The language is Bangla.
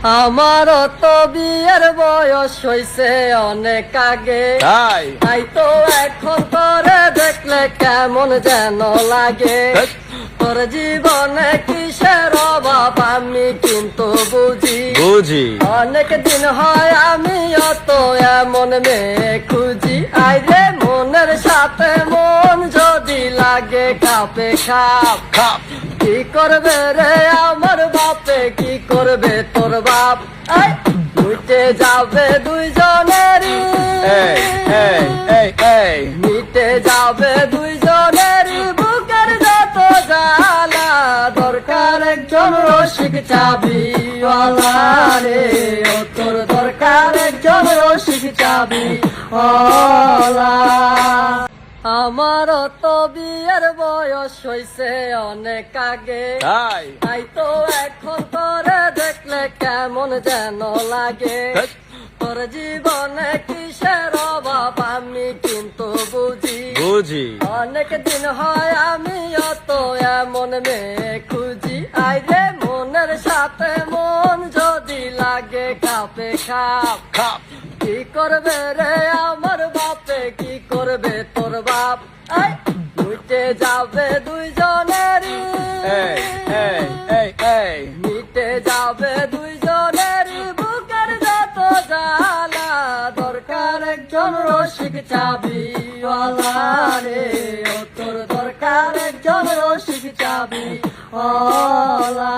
আমার তো বিয়ের বয়স হইছে অনেক আগে, তাই তো এখন তোরে দেখলে কেমন যেন লাগে। তোর জীবনে কিসের অভাব আমি কিন্তু বুঝি। অনেক দিন হয় আমি অত এমন মেয়ে খুঁজি। আইরে মনের সাথে মন যদি লাগে খাপে খাপ, কি করবে রে আমার বাপে, কি করবে তোর বাপ? মিটে যাবে দুইজনেরই, মিটে যাবে দুইজনেরই বুকের যত জ্বালা। দরকার একজন রসিক চাবিওয়ালা রে, ও তোর দরকার একজন রসিক চাবিওয়ালা। আমার তো বিয়ের বয়স হইছে অনেক আগে, তাই তো এখন তোরে দেখলে কেমন যেন লাগে। তোর জীবনে কিসের অভাব আমি কিন্তু বুঝি। অনেক দিন হয় আমি অত এমন মেয়ে খুঁজি। আইরে মনের সাথে মন যদি লাগে খাপে খাপ, কি করবে রে আমার বাপে, কি করবে তোর বাপ? মিটে যাবে দুইজনেরই, মিটে যাবে দুইজনেরই বুকের যত জ্বালা। দরকার একজন রসিক চাবিওয়ালা রে, ও তোর দরকার একজন রসিক চাবিওয়ালা।